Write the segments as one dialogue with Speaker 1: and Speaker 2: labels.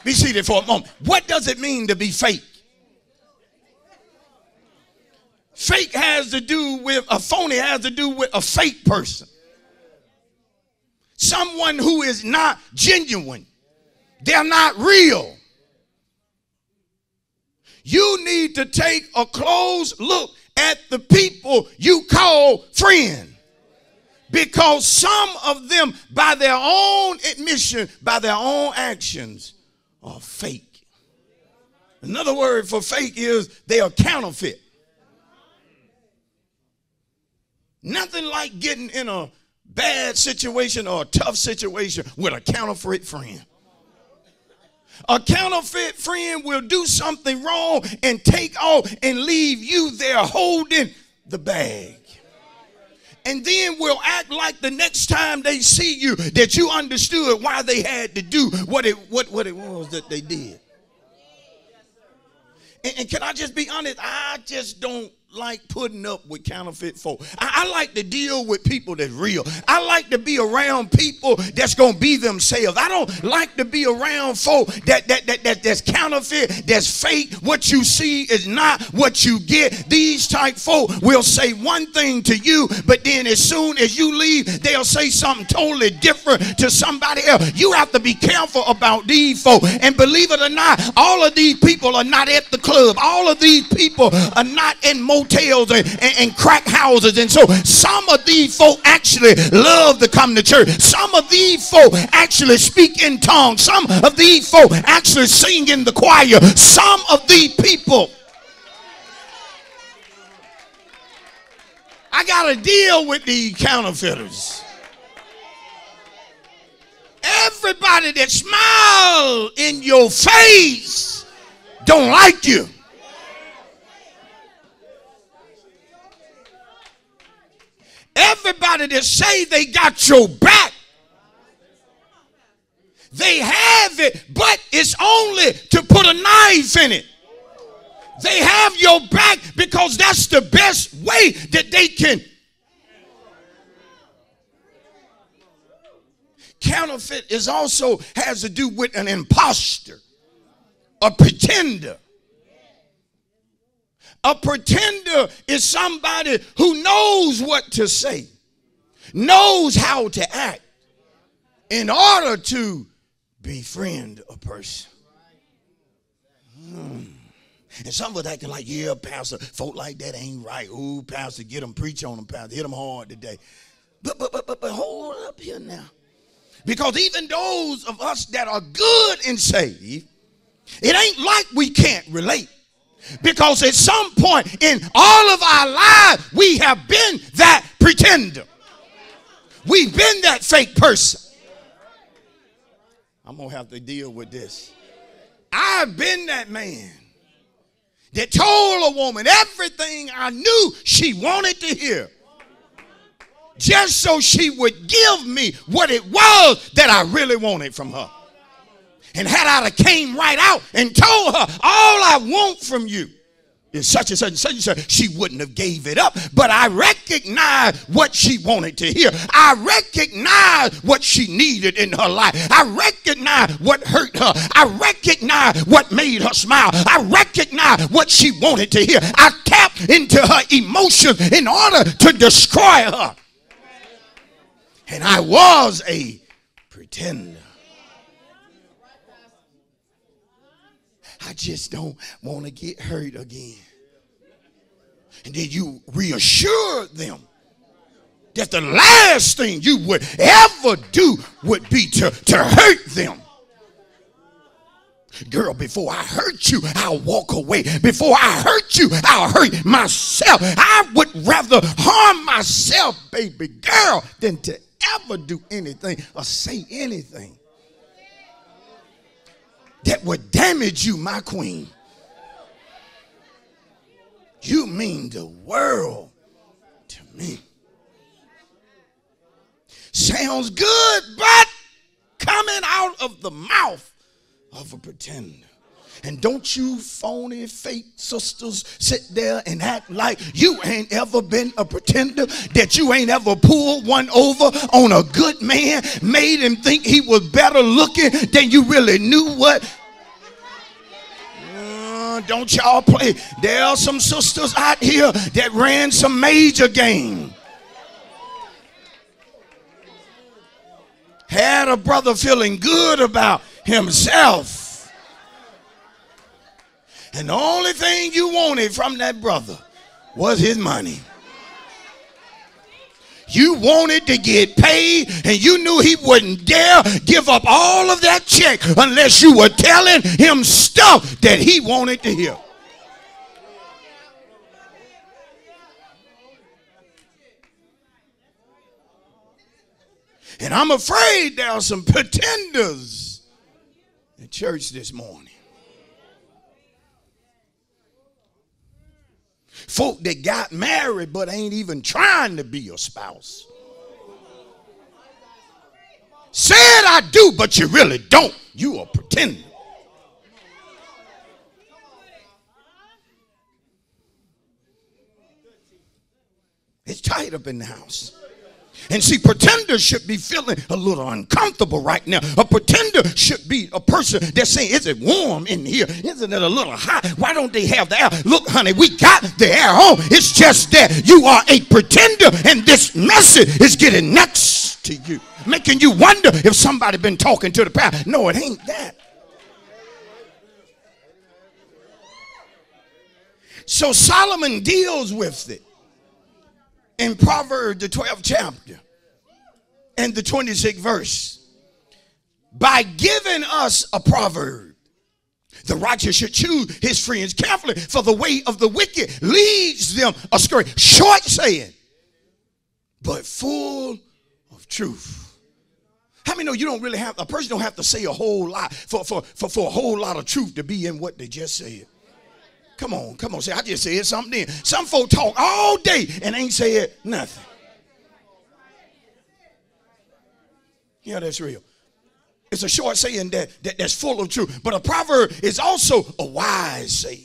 Speaker 1: Be seated for a moment. What does it mean to be fake? Fake has to do with, a phony has to do with a fake person. Someone who is not genuine. They're not real. You need to take a close look at the people you call friend. Because some of them, by their own admission, by their own actions, are fake. Another word for fake is they are counterfeit. Nothing like getting in a bad situation or a tough situation with a counterfeit friend. A counterfeit friend will do something wrong and take off and leave you there holding the bag. And then will act like the next time they see you that you understood why they had to do what it was that they did. And can I just be honest? I just don't like putting up with counterfeit folk. I like to deal with people that's real. I like to be around people that's going to be themselves. I don't like to be around folk that's counterfeit, that's fake. What you see is not what you get. These type folk will say one thing to you, but then as soon as you leave, they'll say something totally different to somebody else. You have to be careful about these folk. And believe it or not, all of these people are not at the club. All of these people are not in motels and crack houses. And so some of these folk actually love to come to church. Some of these folk actually speak in tongues. Some of these folk actually sing in the choir. Some of these people, I got to deal with these counterfeiters. Everybody that smiles in your face don't like you. Everybody that say they got your back, they have it, but it's only to put a knife in it. They have your back because that's the best way that they can. Counterfeit is also has to do with an imposter, a pretender. A pretender is somebody who knows what to say, knows how to act in order to befriend a person. And some of us acting like, yeah, pastor, folk like that ain't right. Ooh, pastor, get them, preach on them, pastor, hit them hard today. But hold up here now. Because even those of us that are good and saved, it ain't like we can't relate. Because at some point in all of our lives, we have been that pretender. We've been that fake person. I'm going to have to deal with this. I've been that man that told a woman everything I knew she wanted to hear, just so she would give me what it was that I really wanted from her. And had I came right out and told her, all I want from you is such and such and such and such, she wouldn't have gave it up. But I recognized what she wanted to hear. I recognized what she needed in her life. I recognized what hurt her. I recognized what made her smile. I recognized what she wanted to hear. I tapped into her emotions in order to destroy her. And I was a pretender. I just don't want to get hurt again. And then you reassure them that the last thing you would ever do would be to hurt them. Girl, before I hurt you, I'll walk away. Before I hurt you, I'll hurt myself. I would rather harm myself, baby girl, than to ever do anything or say anything that would damage you, my queen. You mean the world to me. Sounds good, but coming out of the mouth of a pretender. And don't you phony fake sisters sit there and act like you ain't ever been a pretender, that you ain't ever pulled one over on a good man, made him think he was better looking than you really knew what. Don't y'all play. There are some sisters out here that ran some major game. Had a brother feeling good about himself. And the only thing you wanted from that brother was his money. You wanted to get paid, and you knew he wouldn't dare give up all of that check unless you were telling him stuff that he wanted to hear. And I'm afraid there are some pretenders in church this morning. Folk that got married but ain't even trying to be a spouse. Said I do, but you really don't. You a pretender. It's tight up in the house. And see, pretenders should be feeling a little uncomfortable right now. A pretender should be a person that's saying, is it warm in here? Isn't it a little hot? Why don't they have the air? Look, honey, we got the air on. It's just that you are a pretender, and this message is getting next to you, making you wonder if somebody been talking to the pastor. No, it ain't that. So Solomon deals with it in Proverbs, the 12th chapter and the 26th verse, by giving us a proverb. The righteous should choose his friends carefully, for the way of the wicked leads them astray. Short saying, but full of truth. How many know you don't really have, a person don't have to say a whole lot for a whole lot of truth to be in what they just said? Come on, say, I just said something then. Some folk talk all day and ain't said nothing. Yeah, that's real. It's a short saying that's full of truth. But a proverb is also a wise saying.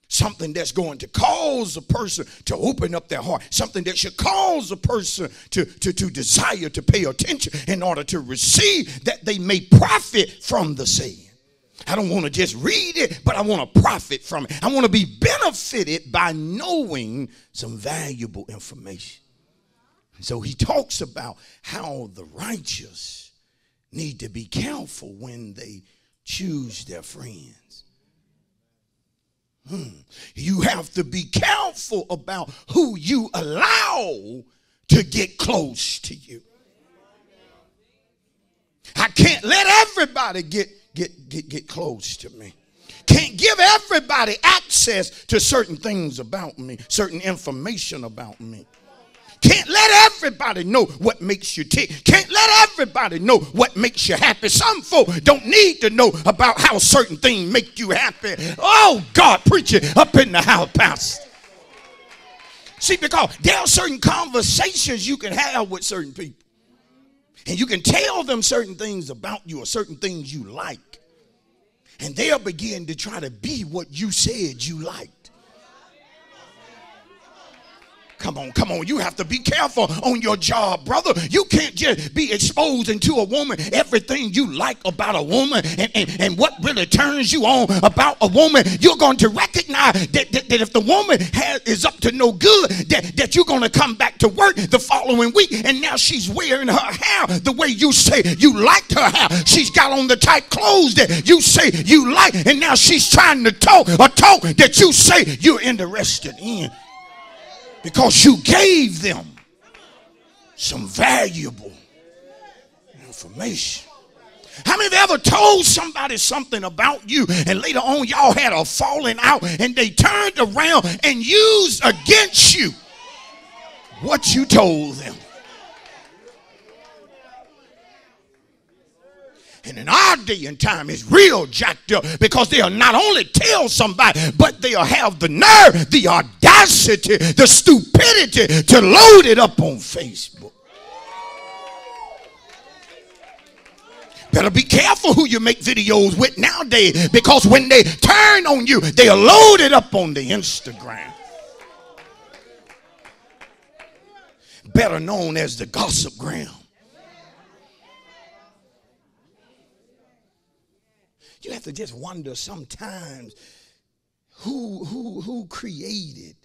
Speaker 1: Something that's going to cause a person to open up their heart. Something that should cause a person to desire to pay attention in order to receive, that they may profit from the saying. I don't want to just read it, but I want to profit from it. I want to be benefited by knowing some valuable information. So he talks about how the righteous need to be careful when they choose their friends. You have to be careful about who you allow to get close to you. I can't let everybody get close to me. Can't give everybody access to certain things about me, certain information about me. Can't let everybody know what makes you tick. Can't let everybody know what makes you happy. Some folk don't need to know about how certain things make you happy. Oh, God, preach it up in the house, pastor. See, because there are certain conversations you can have with certain people. And you can tell them certain things about you or certain things you like. And they'll begin to try to be what you said you liked. Come on. You have to be careful on your job, brother. You can't just be exposing to a woman everything you like about a woman and what really turns you on about a woman. You're going to recognize that if the woman is up to no good, that you're going to come back to work the following week, and now she's wearing her hair the way you say you liked her hair. She's got on the tight clothes that you say you like, and now she's trying to talk a talk that you say you're interested in. Because you gave them some valuable information. How many of you ever told somebody something about you and later on y'all had a falling out and they turned around and used against you what you told them? And in our day and time, it's real jacked up because they'll not only tell somebody, but they'll have the nerve, the audacity, the stupidity to load it up on Facebook. Better be careful who you make videos with nowadays, because when they turn on you, they'll load it up on the Instagram. Better known as the gossip gram. You have to just wonder sometimes who created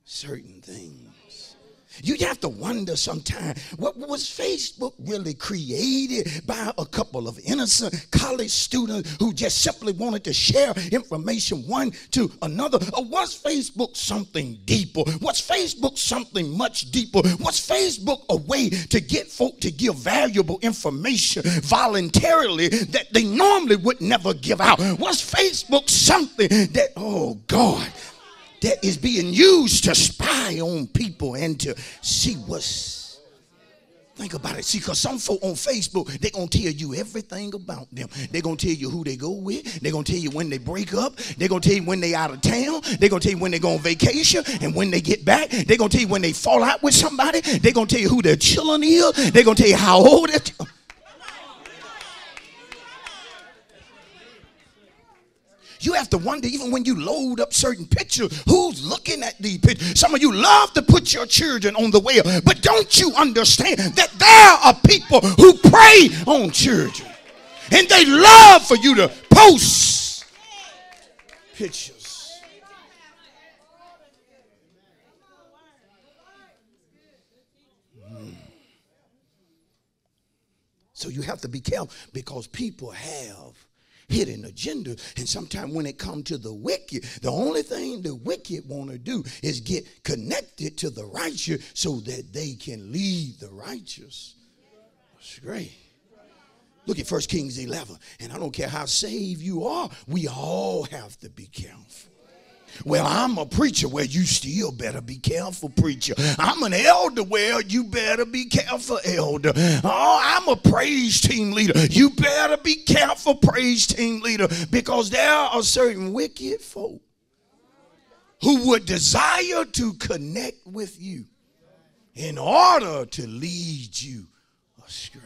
Speaker 1: certain things. You have to wonder sometimes, what was Facebook really created by a couple of innocent college students who just simply wanted to share information one to another? Or was Facebook something deeper? Was Facebook something much deeper? Was Facebook a way to get folk to give valuable information voluntarily that they normally would never give out? Was Facebook something that, oh God, that is being used to spy on people and to see what's... Think about it. See, because some folk on Facebook, they're going to tell you everything about them. They're going to tell you who they go with. They're going to tell you when they break up. They're going to tell you when they out of town. They're going to tell you when they go on vacation and when they get back. They're going to tell you when they fall out with somebody. They're going to tell you who their children is. They're going to tell you how old they're... You have to wonder, even when you load up certain pictures, who's looking at these pictures? Some of you love to put your children on the web, but don't you understand that there are people who prey on children, and they love for you to post pictures. So you have to be careful, because people have hidden agenda, and sometimes when it comes to the wicked, the only thing the wicked want to do is get connected to the righteous so that they can lead the righteous. That's great. Look at 1 Kings 11, and I don't care how saved you are, we all have to be careful. Well, I'm a preacher. Well, you still better be careful, preacher. I'm an elder. Well, you better be careful, elder. Oh, I'm a praise team leader. You better be careful, praise team leader, because there are certain wicked folk who would desire to connect with you in order to lead you astray.